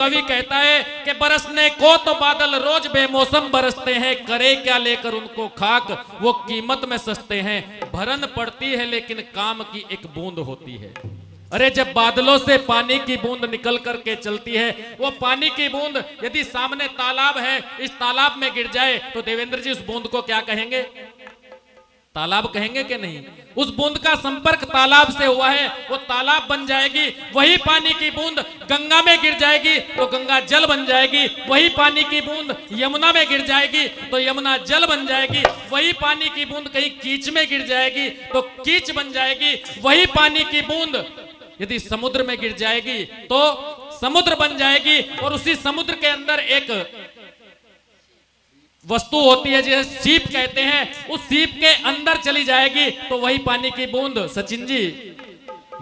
कवि कहता है कि बरसने को तो बादल रोज बेमौसम बरसते हैं, करे क्या लेकर उनको खाक, वो कीमत में सस्ते हैं। भरन पड़ती है लेकिन काम की एक बूंद होती है। अरे जब बादलों से पानी की बूंद निकल करके चलती है, वो पानी की बूंद यदि सामने तालाब है, इस तालाब में गिर जाए तो देवेंद्र जी उस बूंद को क्या कहेंगे? तालाब कहेंगे कि नहीं? उस बूंद का संपर्क तालाब से हुआ है, वो तालाब बन जाएगी। वही पानी की बूंद गंगा में गिर जाएगी तो गंगा जल बन जाएगी। वही पानी की बूंद यमुना में गिर जाएगी तो यमुना जल बन जाएगी। वही पानी की बूंद कहीं कीच में गिर जाएगी तो कीच बन जाएगी। वही पानी की बूंद यदि समुद्र में गिर जाएगी तो समुद्र बन जाएगी। और उसी समुद्र के अंदर एक वस्तु होती है जिसे सीप कहते हैं, उस सीप के अंदर चली जाएगी तो वही पानी की बूंद सचिन जी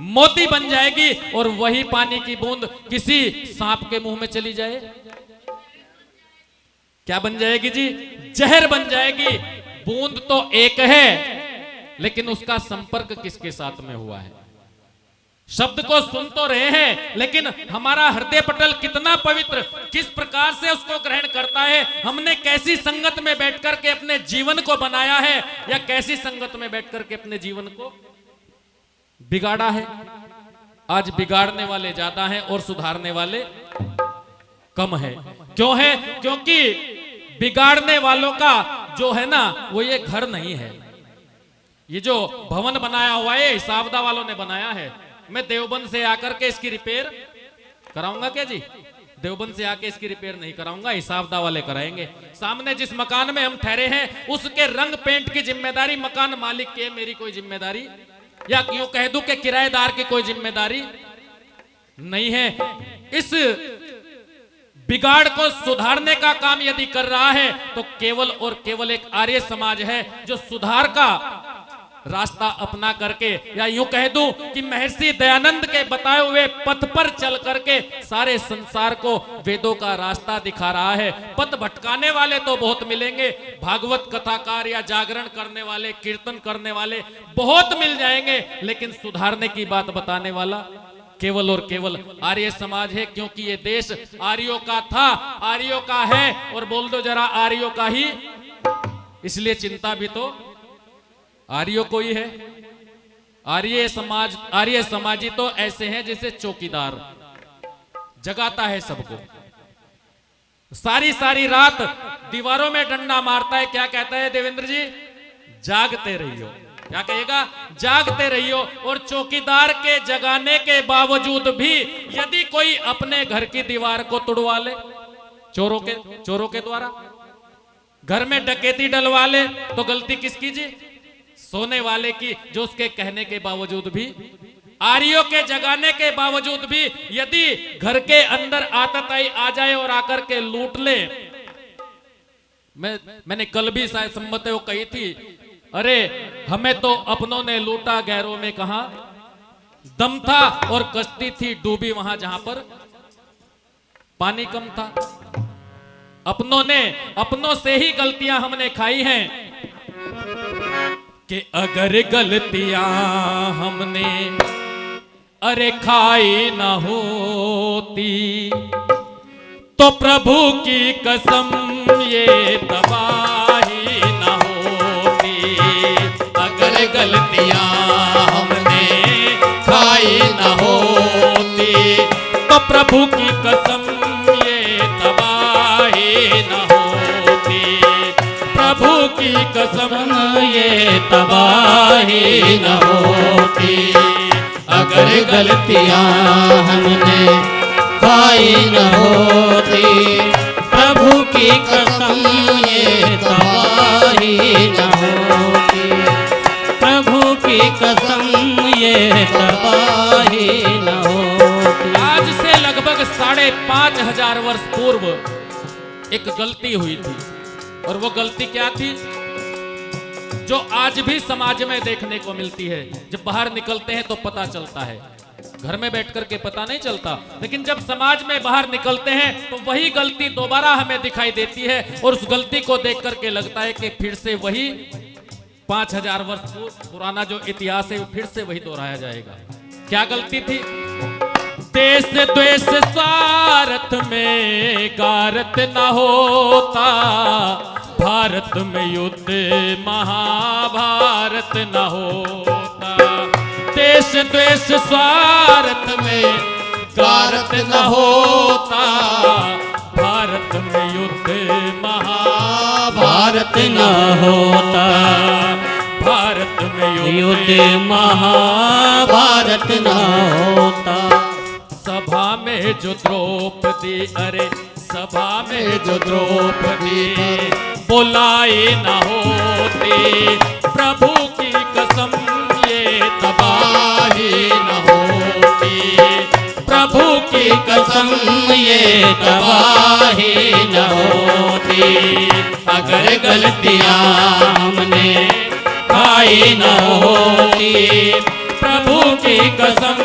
मोती बन जाएगी। और वही पानी की बूंद किसी सांप के मुंह में चली जाए क्या बन जाएगी जी? जहर बन जाएगी। बूंद तो एक है लेकिन उसका संपर्क किसके साथ में हुआ है? शब्द को सुन तो रहे हैं लेकिन हमारा हृदय पटल कितना पवित्र, किस प्रकार से उसको ग्रहण करता है, हमने कैसी संगत में बैठकर के अपने जीवन को बनाया है या कैसी संगत में बैठकर के अपने जीवन को बिगाड़ा है। आज बिगाड़ने वाले ज्यादा हैं और सुधारने वाले कम है। क्यों है? क्योंकि बिगाड़ने वालों का जो है ना वो ये घर नहीं है। ये जो भवन बनाया हुआ है हिसाबदा वालों ने बनाया है। मैं देवबंद से आकर के इसकी रिपेयर कराऊंगा क्या जी? देवबंद से आके इसकी रिपेयर नहीं कराऊंगा, हिसाबदा वाले कराएंगे। सामने जिस मकान में हम ठहरे हैं उसके रंग पेंट की जिम्मेदारी मकान मालिक की है, मेरी कोई जिम्मेदारी या यूं कह दूं कि किराएदार की कोई जिम्मेदारी नहीं है। इस बिगाड़ को सुधारने का काम यदि कर रहा है तो केवल और केवल एक आर्य समाज है जो सुधार का रास्ता अपना करके या यूं कह दूं कि महर्षि दयानंद के बताए हुए पथ पर चल करके सारे संसार को वेदों का रास्ता दिखा रहा है। पथ भटकाने वाले तो बहुत मिलेंगे, भागवत कथाकार या जागरण करने वाले, कीर्तन करने वाले बहुत मिल जाएंगे, लेकिन सुधारने की बात बताने वाला केवल और केवल आर्य समाज है। क्योंकि ये देश आर्यों का था, आर्यों का है और बोल दो जरा आर्यों का ही, इसलिए चिंता भी तो आर्यों को ही है। आर्य समाजी तो ऐसे हैं जैसे चौकीदार जगाता है सबको, सारी सारी रात दीवारों में डंडा मारता है। क्या कहता है देवेंद्र जी? जागते रहियो। क्या कहेगा? जागते रहियो। और चौकीदार के जगाने के बावजूद भी यदि कोई अपने घर की दीवार को तोड़वा ले चोरों के द्वारा, घर में डकैती डलवा ले, तो गलती किसकी जी? सोने वाले की, जो उसके कहने के बावजूद भी, आर्यों के जगाने के बावजूद भी यदि घर के अंदर आतताई आ जाए और आकर के लूट ले। मैंने कल भी शायद सम्मत वो कही थी, अरे हमें तो अपनों ने लूटा गैरों में कहां दम था, और कश्ती थी डूबी वहां जहां पर पानी कम था। अपनों से ही गलतियां हमने खाई हैं कि अगर गलतियां हमने अरे खाई ना होती तो प्रभु की कसम ये तबाही ना होती। अगर गलतियां हमने खाई ना होती तो प्रभु की कसम ये तबाही ना होती। प्रभु की कसम ये तबाही न होती। अगर गलतियां हमने खाई न होती, प्रभु की कसम ये तबाही न होती। प्रभु की कसम ये तबाही न होती। आज से लगभग 5,500 वर्ष पूर्व एक गलती हुई थी, और वो गलती क्या थी जो आज भी समाज में देखने को मिलती है। जब बाहर निकलते हैं तो पता चलता है, घर में बैठकर के पता नहीं चलता, लेकिन जब समाज में बाहर निकलते हैं तो वही गलती दोबारा हमें दिखाई देती है। और उस गलती को देख करके लगता है कि फिर से वही 5,000 वर्ष पुराना जो इतिहास है फिर से वही दोहराया जाएगा। क्या गलती थी? देश द्वेष स्वार्थ में गारत न होता, भारत में युद्ध महाभारत न होता। देश द्वेष स्वार्थ में गारत न होता, भारत में युद्ध महाभारत न होता। भारत में युद्ध महाभारत न होता। सभा में जो द्रौपदी, अरे सभा में जो द्रौपदी बुलाए न होते, प्रभु की कसम ये तबाही न होती। प्रभु की कसम ये तबाही न होती। अगर गलतियां हमने खाई न होती, प्रभु की कसम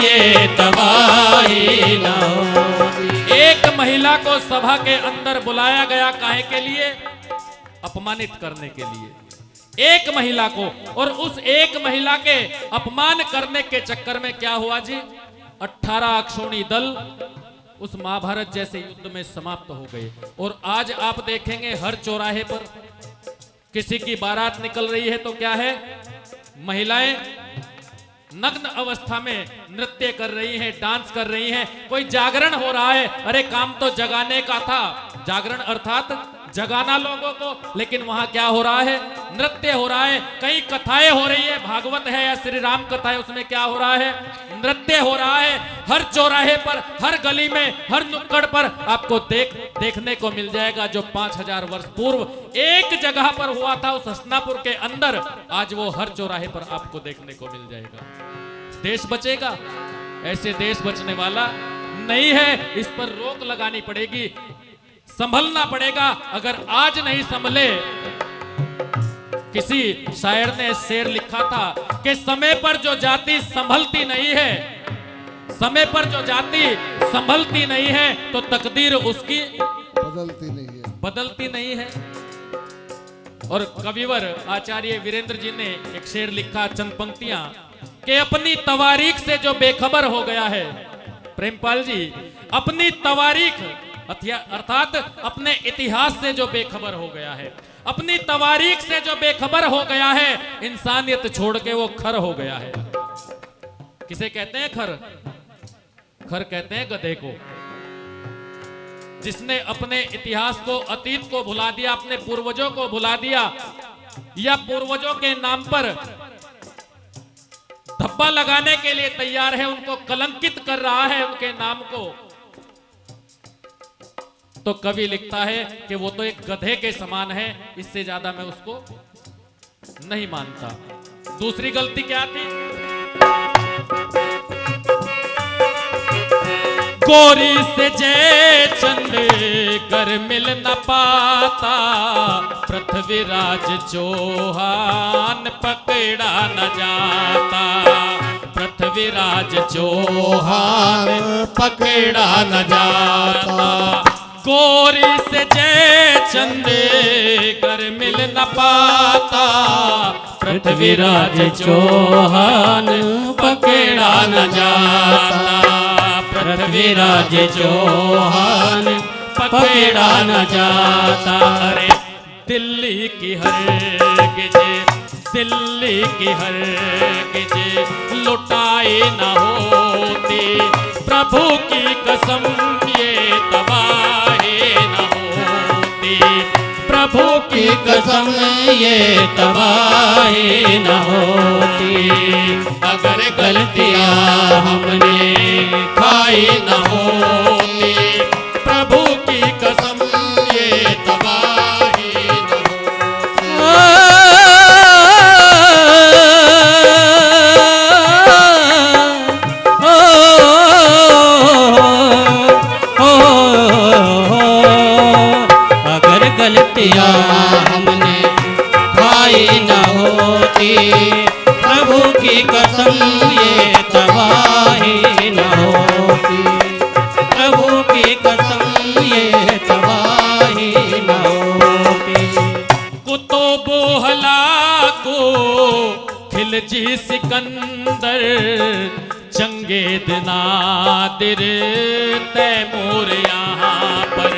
ये तबाही न होती। एक महिला को सभा के अंदर बुलाया गया, काहे के लिए? अपमानित करने के लिए। एक महिला को, और उस एक महिला के अपमान करने के चक्कर में क्या हुआ जी? 18 अक्षौणी दल उस महाभारत जैसे युद्ध में समाप्त हो गए। और आज आप देखेंगे हर चौराहे पर किसी की बारात निकल रही है तो क्या है? महिलाएं नग्न अवस्था में नृत्य कर रही हैं, डांस कर रही हैं। कोई जागरण हो रहा है, अरे काम तो जगाने का था, जागरण अर्थात जगाना लोगों को, लेकिन वहां क्या हो रहा है? नृत्य हो रहा है। कई कथाएं हो रही है, भागवत है या श्री राम कथा है, उसमें क्या हो रहा है? नृत्य हो रहा है। हर चौराहे पर, हर गली में, हर नुक्कड़ पर आपको देखने को मिल जाएगा। जो 5000 वर्ष पूर्व एक जगह पर हुआ था उस हसनापुर के अंदर, आज वो हर चौराहे पर आपको देखने को मिल जाएगा। देश बचेगा? ऐसे देश बचने वाला नहीं है। इस पर रोक लगानी पड़ेगी, संभलना पड़ेगा। अगर आज नहीं संभले, किसी शायर ने शेर लिखा था कि समय पर जो जाति संभलती नहीं है, समय पर जो जाति संभलती नहीं है तो तकदीर उसकी बदलती नहीं है। और कविवर आचार्य वीरेंद्र जी ने एक शेर लिखा, चंद पंक्तियां, कि अपनी तवारीख से जो बेखबर हो गया है, प्रेमपाल जी, अपनी तवारीख अर्थात अपने इतिहास से जो बेखबर हो गया है, अपनी तवारीख से जो बेखबर हो गया है, इंसानियत छोड़ के वो खर हो गया है। किसे कहते हैं खर? खर कहते हैं गधे को, जिसने अपने इतिहास को, अतीत को भुला दिया, अपने पूर्वजों को भुला दिया, या पूर्वजों के नाम पर धब्बा लगाने के लिए तैयार है, उनको कलंकित कर रहा है उनके नाम को। तो कवि लिखता है कि वो तो एक गधे के समान है, इससे ज्यादा मैं उसको नहीं मानता। दूसरी गलती क्या थी? गोरी से जय चंद कर मिल न पाता, पृथ्वीराज चौहान पकड़ा न जाता। पृथ्वीराज चौहान पकड़ा न जाता। गोरी से जय चंद कर मिल न पाता, पृथ्वीराज चौहान पकड़ा न जाता। पृथ्वीराज चौहान पकड़ा न जाता। अरे दिल्ली की हर गिजे, दिल्ली की हर गिजे लुटाई न होती, प्रभु की कसम ये तबाही न होती। प्रभु की कसम ये तबाही न होती। अगर गलतियां हमने खाई न होती, प्रभु की कसम ये तबाही न अगर गलतियां हमने खाई न होती, प्रभु की कसम ये तबाही न होती। प्रभु की कसम ये तबाही न होती। कुतुब हलाको खिलजी सिकंदर, जंगे नादिर तैमूर यहाँ पर,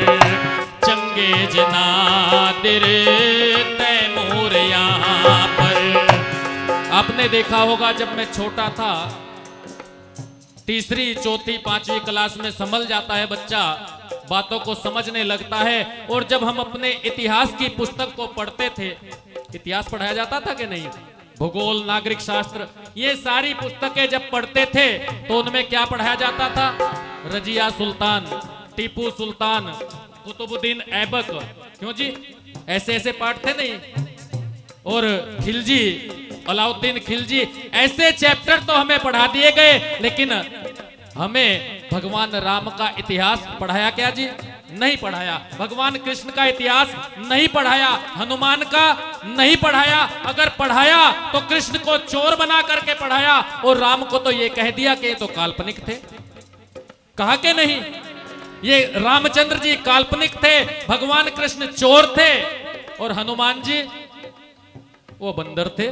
चंगेज नादिर तैमूर यहाँ पर। आपने देखा होगा जब मैं छोटा था, तीसरी चौथी पांचवी क्लास में संभल जाता है बच्चा, बातों को समझने लगता है। और जब हम अपने इतिहास की पुस्तक को पढ़ते थे, इतिहास पढ़ाया जाता था कि नहीं, भूगोल, नागरिक शास्त्र, ये सारी पुस्तकें जब पढ़ते थे तो उनमें क्या पढ़ाया जाता था? रजिया सुल्तान, टीपू सुल्तान, कुतुबुद्दीन ऐबक, क्यों जी, ऐसे ऐसे पाठ थे नहीं? और खिलजी, अलाउद्दीन खिलजी, ऐसे चैप्टर तो हमें पढ़ा दिए गए, लेकिन हमें भगवान राम का इतिहास पढ़ाया क्या जी? नहीं पढ़ाया। भगवान कृष्ण का इतिहास नहीं पढ़ाया, हनुमान का नहीं पढ़ाया। अगर पढ़ाया तो कृष्ण को चोर बना करके पढ़ाया, और राम को तो ये कह दिया कि ये तो काल्पनिक थे। कहा कि नहीं, ये रामचंद्र जी काल्पनिक थे, भगवान कृष्ण चोर थे, और हनुमान जी वो बंदर थे।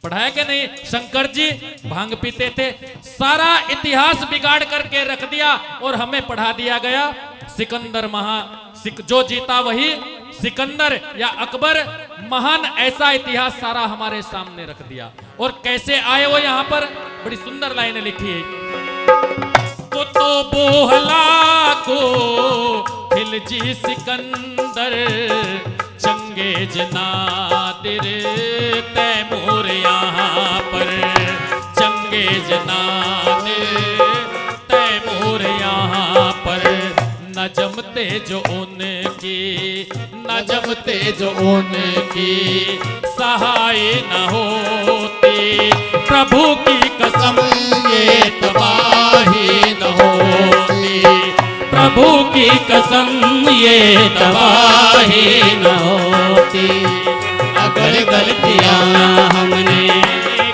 पढ़ाया कि नहीं? शंकर जी भांग पीते थे। सारा इतिहास बिगाड़ करके रख दिया और हमें पढ़ा दिया गया सिकंदर जो जीता वही सिकंदर या अकबर महान, ऐसा इतिहास सारा हमारे सामने रख दिया। और कैसे आए वो यहाँ पर? बड़ी सुंदर लाइनें लिखी है। तो बोहला को खिलजी सिकंदर, चंगेज नादिर तैमूर यहाँ पर, चंगेज नादिर तैमूर यहाँ पर। न जमते जो उनकी, न जमते जो उनकी, सहाय न होती, प्रभु की कसम ये तबाही न होती, प्रभु की कसम ये तबाही न होती। अगर गलतियां हमने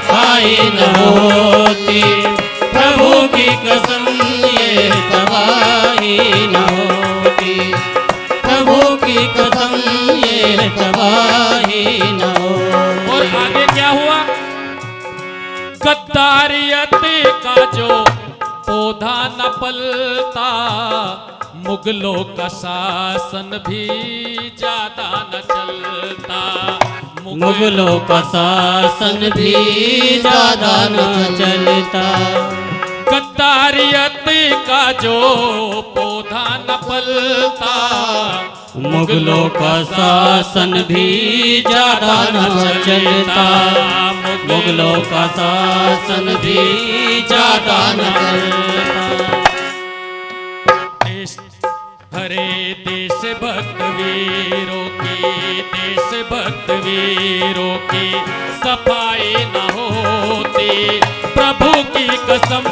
खाई न होती, प्रभु की कसम ये तबाही न होती, प्रभु की कसम ये तबाही न होती। और आगे क्या हुआ? गद्दारियत का जो पौधा न पलता, मुगलों का शासन भी ज्यादा न चलता, मुगलों का शासन भी ज्यादा न चलता। गद्दारियत का जो पौधा न पलता, मुगलों का शासन भी ज्यादा न चलता, मुगलों का शासन भी ज्यादा न चलता। हरे देशभक्त वीरों की, देशभक्त वीरों की सफाई न होती, प्रभु की कसम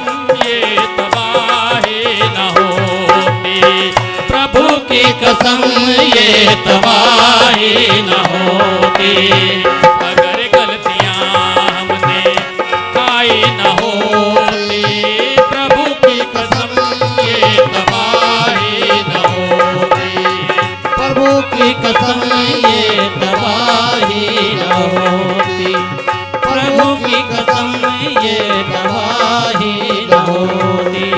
ये तबाही न होती, प्रभु की कसम ये तबाही न होती। अगर गलतियां हमने खाई न होती, प्रभु की कसम ये तबाही न होती, प्रभु की कसम ये तबाही न होती, प्रभु की कसम ये तबाही न होती।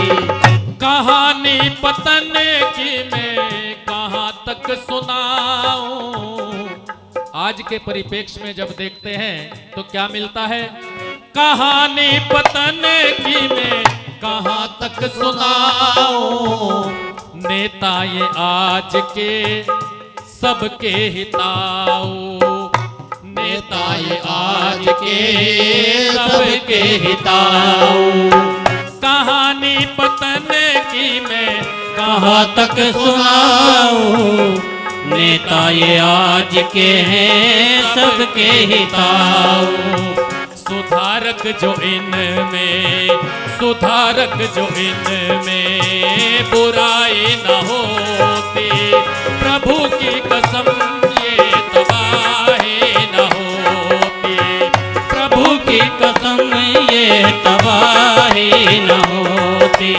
कहानी पतन की मैं कहाँ तक सुनाऊं, आज के परिप्रेक्ष्य में जब देखते हैं तो क्या मिलता है? कहानी पतन की मैं कहाँ तक सुनाऊं, नेता ये आज के सबके हिताऊ, नेता ये आज के सबके हिताऊ। कहानी पतन की मैं कहाँ तक सुनाऊं, नेता ये आज के हैं सबके हिताऊ। सुधारक जो इनमें, सुधारक जो इनमें बुराई न होती, प्रभु की कसम ये तबाही न होती, प्रभु की कसम ये तबाही न होती,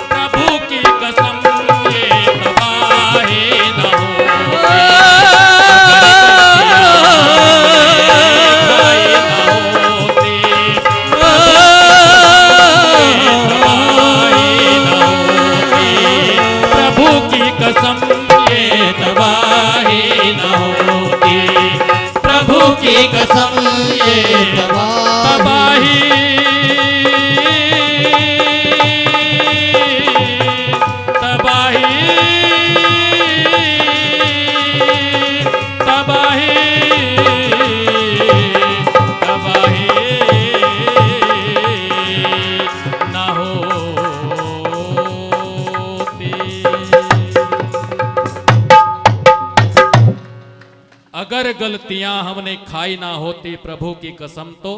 प्रभु की कसम ये तबाही न होती। कसम ये तबाही न होती, प्रभु की कसम ये तबाही तबाही तबाही तबाही न होती। अगर गलतियां हमने खाई ना होती प्रभु की कसम तो